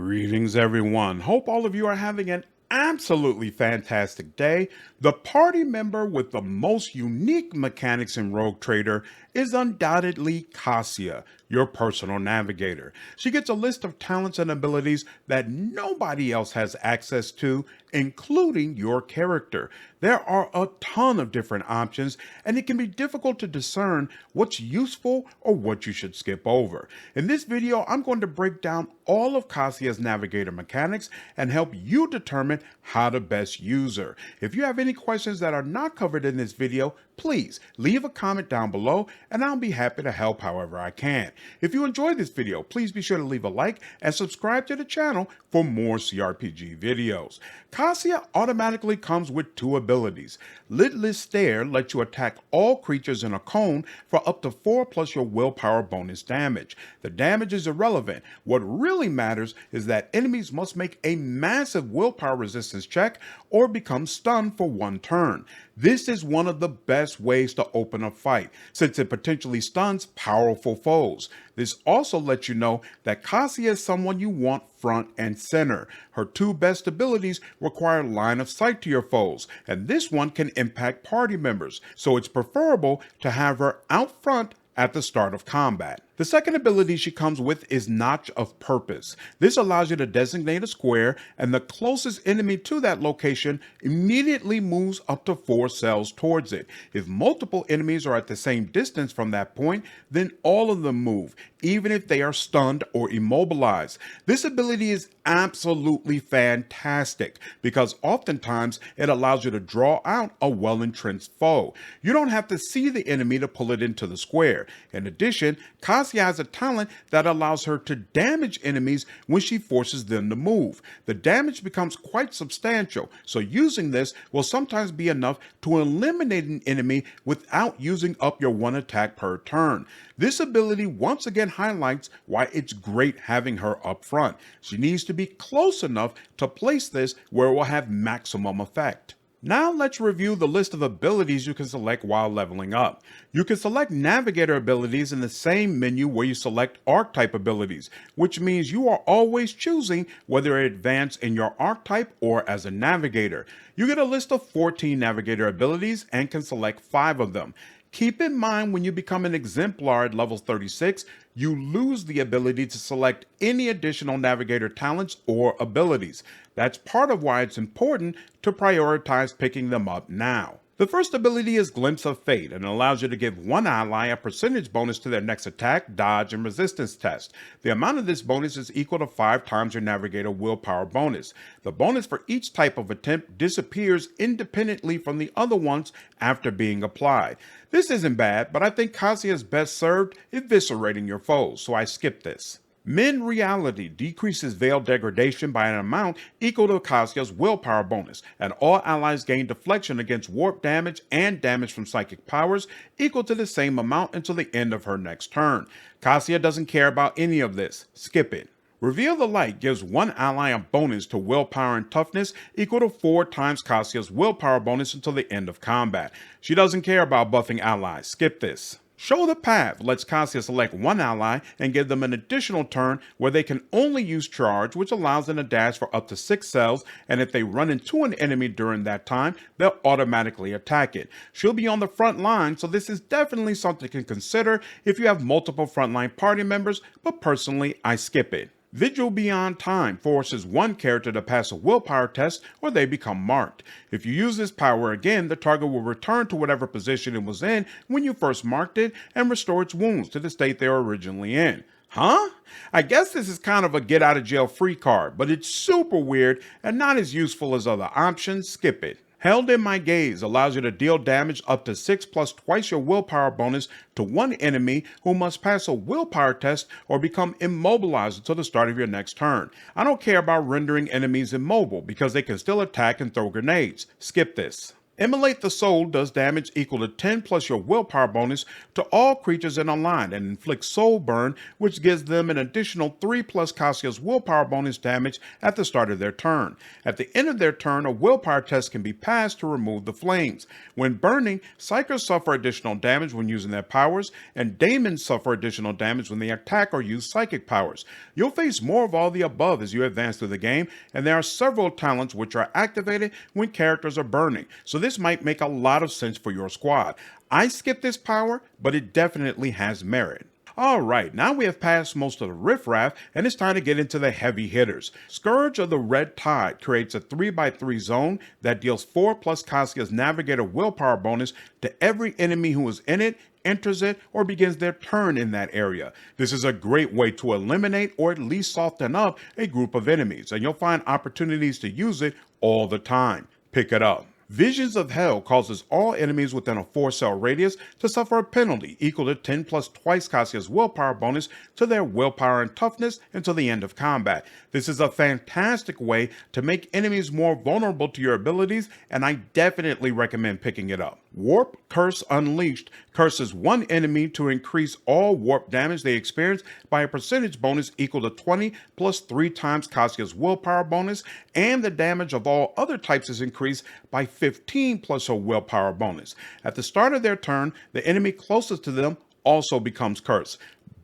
Greetings, everyone. Hope all of you are having an absolutely fantastic day. The party member with the most unique mechanics in Rogue Trader is undoubtedly Cassia, your personal navigator. She gets a list of talents and abilities that nobody else has access to, including your character. There are a ton of different options, and it can be difficult to discern what's useful or what you should skip over. In this video, I'm going to break down all of Cassia's navigator mechanics and help you determine how to best use her. If you have any questions that are not covered in this video, please leave a comment down below and I'll be happy to help however I can. If you enjoyed this video, please be sure to leave a like and subscribe to the channel for more CRPG videos. Cassia automatically comes with two abilities. Lidless Stare lets you attack all creatures in a cone for up to 4 plus your willpower bonus damage. The damage is irrelevant. What really matters is that enemies must make a massive willpower resistance check or become stunned for 1 turn. This is one of the best ways to open a fight, since it potentially stuns powerful foes. This also lets you know that Cassia is someone you want front and center. Her 2 best abilities require line of sight to your foes, and this one can impact party members, so it's preferable to have her out front at the start of combat. The second ability she comes with is Notch of Purpose. This allows you to designate a square, and the closest enemy to that location immediately moves up to 4 cells towards it. If multiple enemies are at the same distance from that point, then all of them move, even if they are stunned or immobilized. This ability is absolutely fantastic because oftentimes it allows you to draw out a well-entrenched foe. You don't have to see the enemy to pull it into the square. In addition, Cassia has a talent that allows her to damage enemies when she forces them to move. The damage becomes quite substantial, so using this will sometimes be enough to eliminate an enemy without using up your 1 attack per turn. This ability once again highlights why it's great having her up front. She needs to be close enough to place this where it will have maximum effect. Now let's review the list of abilities you can select while leveling up. You can select Navigator abilities in the same menu where you select Archetype abilities, which means you are always choosing whether to advance in your archetype or as a Navigator. You get a list of 14 Navigator abilities and can select 5 of them. Keep in mind when you become an Exemplar at level 36, you lose the ability to select any additional Navigator talents or abilities. That's part of why it's important to prioritize picking them up now. The first ability is Glimpse of Fate and allows you to give 1 ally a percentage bonus to their next attack, dodge, and resistance test. The amount of this bonus is equal to 5 times your Navigator willpower bonus. The bonus for each type of attempt disappears independently from the other ones after being applied. This isn't bad, but I think Cassia is best served eviscerating your foes, so I skip this. Mend Reality decreases Veil degradation by an amount equal to Cassia's willpower bonus, and all allies gain deflection against warp damage and damage from psychic powers equal to the same amount until the end of her next turn. Cassia doesn't care about any of this. Skip it. Reveal the Light gives 1 ally a bonus to willpower and toughness equal to 4 times Cassia's willpower bonus until the end of combat. She doesn't care about buffing allies. Skip this. Show the Path lets Cassia select 1 ally and give them an additional turn where they can only use charge, which allows them to dash for up to 6 cells, and if they run into an enemy during that time, they'll automatically attack it. She'll be on the front line, so this is definitely something you can consider if you have multiple frontline party members, but personally, I skip it. Vigil Beyond Time forces 1 character to pass a willpower test or they become marked. If you use this power again, the target will return to whatever position it was in when you first marked it and restore its wounds to the state they were originally in. Huh? I guess this is kind of a get out of jail free card, but it's super weird and not as useful as other options. Skip it. Held in My Gaze allows you to deal damage up to 6 plus twice your willpower bonus to 1 enemy who must pass a willpower test or become immobilized until the start of your next turn. I don't care about rendering enemies immobile because they can still attack and throw grenades. Skip this. Immolate the Soul does damage equal to 10 plus your willpower bonus to all creatures in a line and inflicts soul burn, which gives them an additional 3 plus Kassia's willpower bonus damage at the start of their turn. At the end of their turn, a willpower test can be passed to remove the flames. When burning, Psychers suffer additional damage when using their powers, and Daemons suffer additional damage when they attack or use psychic powers. You'll face more of all the above as you advance through the game, and there are several talents which are activated when characters are burning, so this might make a lot of sense for your squad. I skipped this power, but it definitely has merit. Alright, now we have passed most of the riffraff, and it's time to get into the heavy hitters. Scourge of the Red Tide creates a 3x3 zone that deals 4 plus Kassia's Navigator willpower bonus to every enemy who is in it, enters it, or begins their turn in that area. This is a great way to eliminate or at least soften up a group of enemies, and you'll find opportunities to use it all the time. Pick it up. Visions of Hell causes all enemies within a 4-cell radius to suffer a penalty equal to 10 plus twice Kassia's willpower bonus to their willpower and toughness until the end of combat. This is a fantastic way to make enemies more vulnerable to your abilities, and I definitely recommend picking it up. Warp Curse Unleashed curses one enemy to increase all warp damage they experience by a percentage bonus equal to 20 plus 3 times Kassia's willpower bonus, and the damage of all other types is increased by 15 plus her willpower bonus. At the start of their turn, the enemy closest to them also becomes cursed.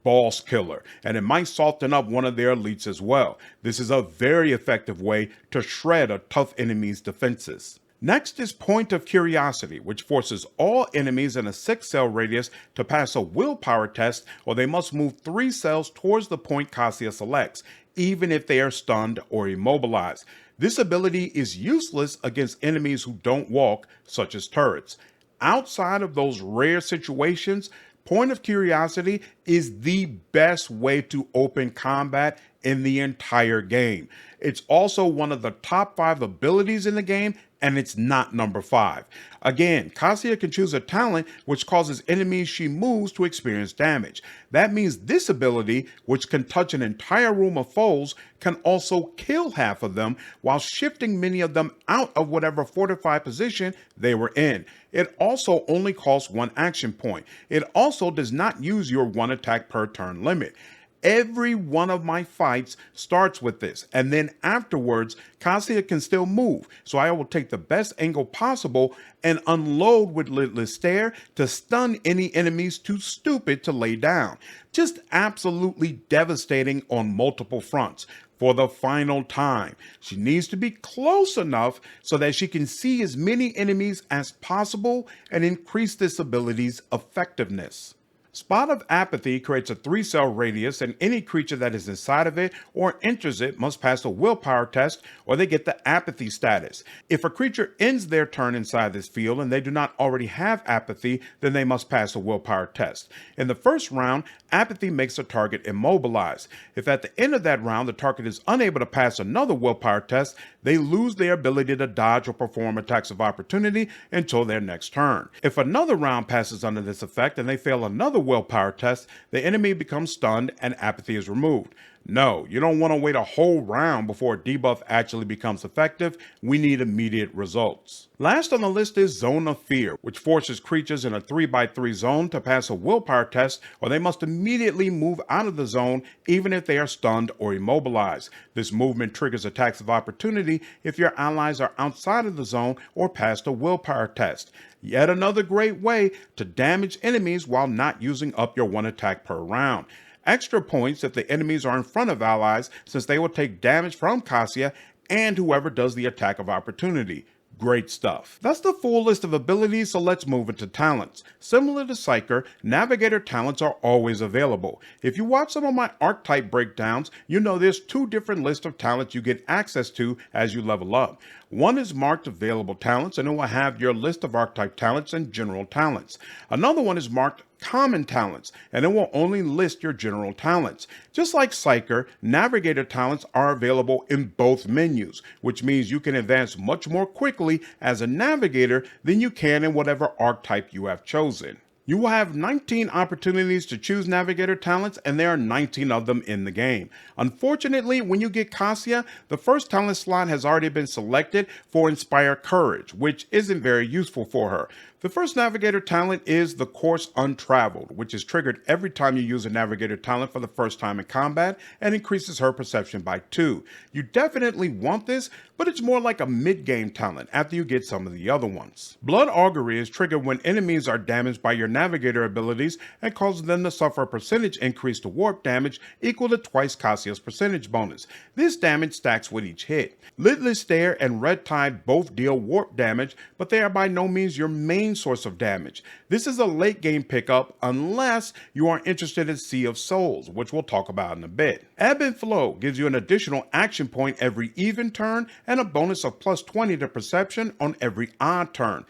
Boss killer, and it might soften up one of their elites as well. This is a very effective way to shred a tough enemy's defenses. Next is Point of Curiosity, which forces all enemies in a 6-cell radius to pass a willpower test, or they must move 3 cells towards the point Kassia selects, even if they are stunned or immobilized. This ability is useless against enemies who don't walk, such as turrets. Outside of those rare situations, Point of Curiosity is the best way to open combat in the entire game. It's also one of the top 5 abilities in the game, and it's not number 5. Again, Kassia can choose a talent which causes enemies she moves to experience damage. That means this ability, which can touch an entire room of foes, can also kill half of them while shifting many of them out of whatever fortified position they were in. It also only costs 1 action point. It also does not use your 1 attack per turn limit. Every one of my fights starts with this, and then afterwards, Kassia can still move, so I will take the best angle possible and unload with Lidless Stare to stun any enemies too stupid to lay down. Just absolutely devastating on multiple fronts. For the final time, she needs to be close enough so that she can see as many enemies as possible and increase this ability's effectiveness. Spot of Apathy creates a 3-cell radius, and any creature that is inside of it or enters it must pass a willpower test, or they get the apathy status. If a creature ends their turn inside this field and they do not already have apathy, then they must pass a willpower test. In the first round, apathy makes a target immobilized. If at the end of that round the target is unable to pass another willpower test, they lose their ability to dodge or perform attacks of opportunity until their next turn. If another round passes under this effect and they fail another willpower test, the enemy becomes stunned and apathy is removed. No, you don't want to wait a whole round before a debuff actually becomes effective. We need immediate results. Last on the list is Zone of Fear, which forces creatures in a 3x3 zone to pass a willpower test, or they must immediately move out of the zone even if they are stunned or immobilized. This movement triggers attacks of opportunity if your allies are outside of the zone or passed a willpower test. Yet another great way to damage enemies while not using up your 1 attack per round. Extra points if the enemies are in front of allies, since they will take damage from Kassia and whoever does the attack of opportunity. Great stuff. That's the full list of abilities, so let's move into talents. Similar to Psyker, Navigator talents are always available. If you watch some of my archetype breakdowns, you know there's 2 different lists of talents you get access to as you level up. One is marked available talents, and it will have your list of archetype talents and general talents. Another one is marked common talents, and it will only list your general talents. Just like Psyker, Navigator talents are available in both menus, which means you can advance much more quickly as a Navigator than you can in whatever archetype you have chosen. You will have 19 opportunities to choose Navigator talents, and there are 19 of them in the game. Unfortunately, when you get Cassia, the first talent slot has already been selected for Inspire Courage, which isn't very useful for her. The first Navigator talent is the Course Untraveled, which is triggered every time you use a Navigator talent for the first time in combat and increases her perception by 2. You definitely want this, but it's more like a mid-game talent after you get some of the other ones. Blood Augury is triggered when enemies are damaged by your Navigator abilities and causes them to suffer a percentage increase to warp damage equal to twice Cassia's percentage bonus. This damage stacks with each hit. Lidless Stare and Red Tide both deal warp damage, but they are by no means your main source of damage. This is a late game pickup unless you are interested in Sea of Souls, which we'll talk about in a bit. Ebb and Flow gives you an additional action point every even turn and a bonus of plus 20 to perception on every odd turn.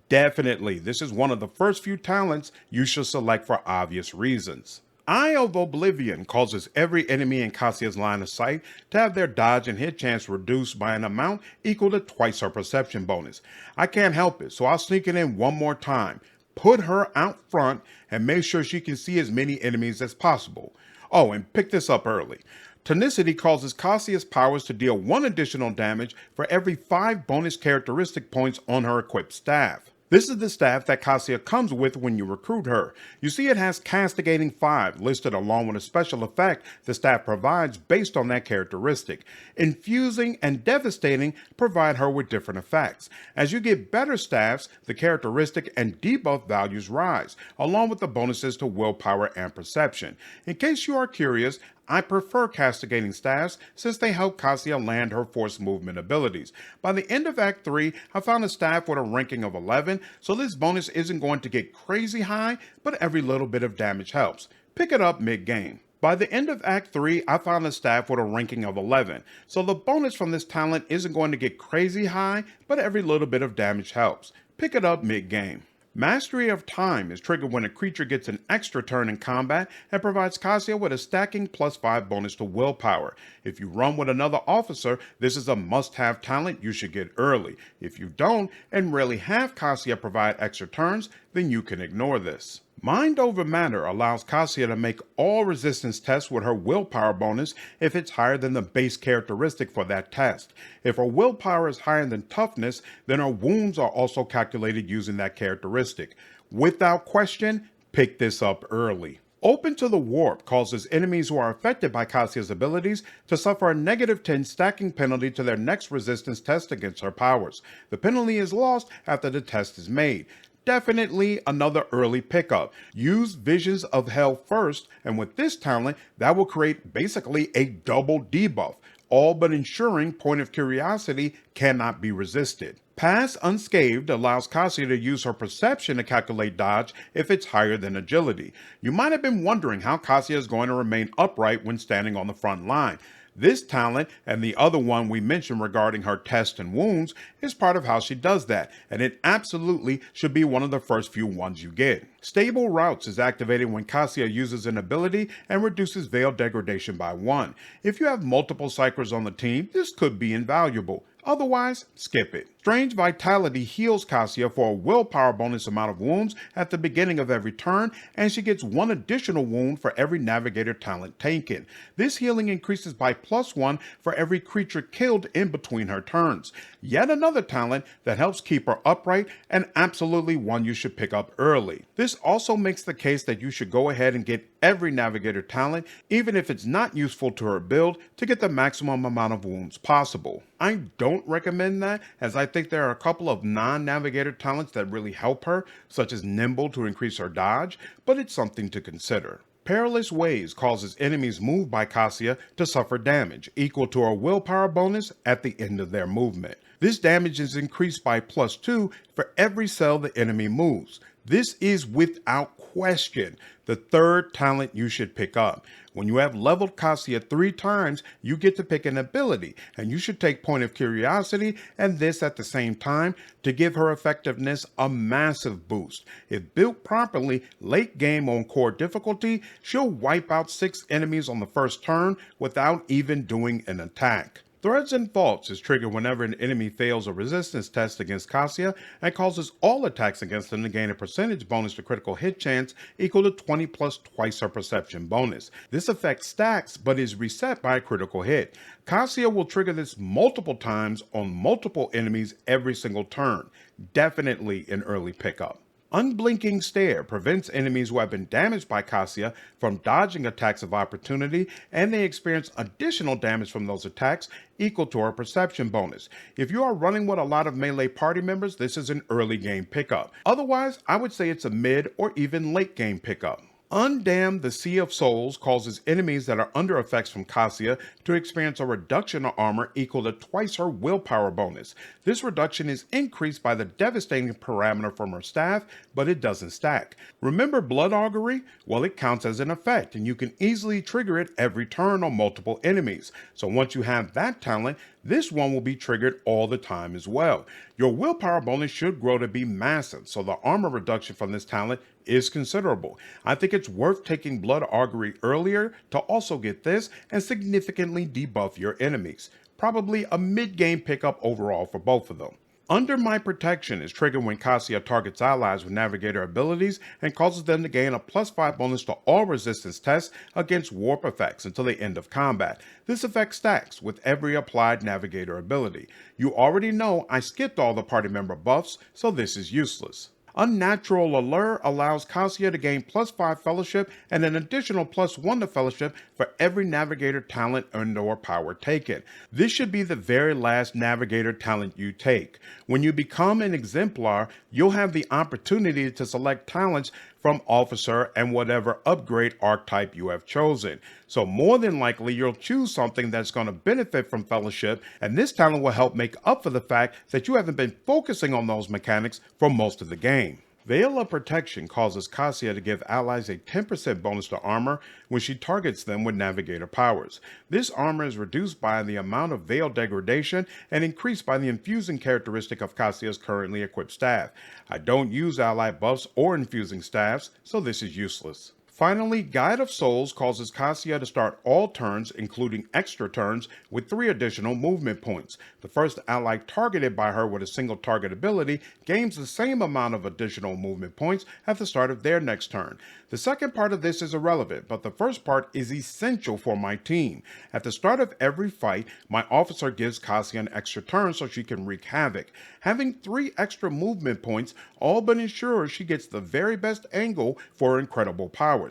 Definitely, this is one of the first few talents you should select for obvious reasons. Eye of Oblivion causes every enemy in Cassia's line of sight to have their dodge and hit chance reduced by an amount equal to twice her perception bonus. I can't help it, so I'll sneak it in one more time. Put her out front and make sure she can see as many enemies as possible. Oh, and pick this up early. Tonicity causes Cassia's powers to deal 1 additional damage for every 5 bonus characteristic points on her equipped staff. This is the staff that Cassia comes with when you recruit her. You see it has Castigating 5 listed along with a special effect the staff provides based on that characteristic. Infusing and Devastating provide her with different effects. As you get better staffs, the characteristic and debuff values rise, along with the bonuses to willpower and perception. In case you are curious, I prefer Castigating staffs since they help Cassia land her force movement abilities. By the end of Act 3, I found a staff with a ranking of 11, so this bonus isn't going to get crazy high, but every little bit of damage helps. Pick it up mid-game. By the end of Act 3, I found a staff with a ranking of 11, so the bonus from this talent isn't going to get crazy high, but every little bit of damage helps. Pick it up mid-game. Mastery of Time is triggered when a creature gets an extra turn in combat and provides Cassia with a stacking plus 5 bonus to willpower. If you run with another officer, this is a must-have talent you should get early. If you don't and rarely have Cassia provide extra turns, then you can ignore this. Mind Over Matter allows Cassia to make all resistance tests with her willpower bonus if it's higher than the base characteristic for that test. If her willpower is higher than toughness, then her wounds are also calculated using that characteristic. Without question, pick this up early. Open to the Warp causes enemies who are affected by Cassia's abilities to suffer a -10 stacking penalty to their next resistance test against her powers. The penalty is lost after the test is made. Definitely another early pickup. Use Visions of Hell first, and with this talent, that will create basically a double debuff, all but ensuring Point of Curiosity cannot be resisted. Pass Unscathed allows Cassia to use her perception to calculate dodge if it's higher than agility. You might have been wondering how Cassia is going to remain upright when standing on the front line. This talent, and the other one we mentioned regarding her tests and wounds, is part of how she does that, and it absolutely should be one of the first few ones you get. Stable Routes is activated when Cassia uses an ability and reduces Veil Degradation by 1. If you have multiple Psychers on the team, this could be invaluable. Otherwise, skip it. Strange Vitality heals Cassia for a willpower bonus amount of wounds at the beginning of every turn, and she gets 1 additional wound for every Navigator talent taken. This healing increases by +1 for every creature killed in between her turns. Yet another talent that helps keep her upright, and absolutely one you should pick up early. This also makes the case that you should go ahead and get every Navigator talent, even if it's not useful to her build, to get the maximum amount of wounds possible. I don't recommend that, as I think there are a couple of non-Navigator talents that really help her, such as Nimble to increase her dodge, but it's something to consider. Perilous Ways causes enemies moved by Cassia to suffer damage, equal to a willpower bonus at the end of their movement. This damage is increased by +2 for every cell the enemy moves. This is without question the third talent you should pick up. When you have leveled Cassia 3 times, you get to pick an ability, and you should take Point of Curiosity and this at the same time to give her effectiveness a massive boost. If built properly, late game on core difficulty, she'll wipe out 6 enemies on the first turn without even doing an attack. Threads and Faults is triggered whenever an enemy fails a resistance test against Cassia and causes all attacks against them to gain a percentage bonus to critical hit chance equal to 20 plus twice her perception bonus. This effect stacks but is reset by a critical hit. Cassia will trigger this multiple times on multiple enemies every single turn. Definitely an early pickup. Unblinking Stare prevents enemies who have been damaged by Cassia from dodging attacks of opportunity, and they experience additional damage from those attacks equal to our perception bonus. If you are running with a lot of melee party members, this is an early game pickup. Otherwise, I would say it's a mid or even late game pickup. Undam the Sea of Souls causes enemies that are under effects from Cassia to experience a reduction of armor equal to twice her willpower bonus. This reduction is increased by the devastating parameter from her staff, but it doesn't stack. Remember Blood Augury? Well, it counts as an effect, and you can easily trigger it every turn on multiple enemies. So once you have that talent, this one will be triggered all the time as well. Your willpower bonus should grow to be massive, so the armor reduction from this talent is considerable. I think it's worth taking Blood Augury earlier to also get this and significantly debuff your enemies. Probably a mid-game pickup overall for both of them. Under My Protection is triggered when Cassia targets allies with Navigator abilities and causes them to gain a +5 bonus to all resistance tests against warp effects until the end of combat. This effect stacks with every applied Navigator ability. You already know I skipped all the party member buffs, so this is useless. Unnatural Allure allows Cassia to gain +5 fellowship and an additional +1 to fellowship for every Navigator talent and/or power taken. This should be the very last Navigator talent you take. When you become an Exemplar, you'll have the opportunity to select talents from Officer and whatever upgrade archetype you have chosen. So more than likely you'll choose something that's going to benefit from Fellowship, and this talent will help make up for the fact that you haven't been focusing on those mechanics for most of the game. Veil of Protection causes Cassia to give allies a 10% bonus to armor when she targets them with Navigator powers. This armor is reduced by the amount of Veil degradation and increased by the infusing characteristic of Cassia's currently equipped staff. I don't use ally buffs or infusing staffs, so this is useless. Finally, Guide of Souls causes Cassia to start all turns, including extra turns, with 3 additional movement points. The first ally targeted by her with a single target ability gains the same amount of additional movement points at the start of their next turn. The second part of this is irrelevant, but the first part is essential for my team. At the start of every fight, my officer gives Cassia an extra turn so she can wreak havoc. Having 3 extra movement points all but ensures she gets the very best angle for her incredible powers.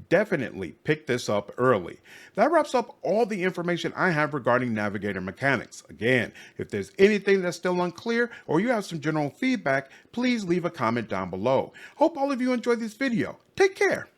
Definitely pick this up early. That wraps up all the information I have regarding Navigator mechanics. Again, if there's anything that's still unclear or you have some general feedback, please leave a comment down below. Hope all of you enjoyed this video. Take care.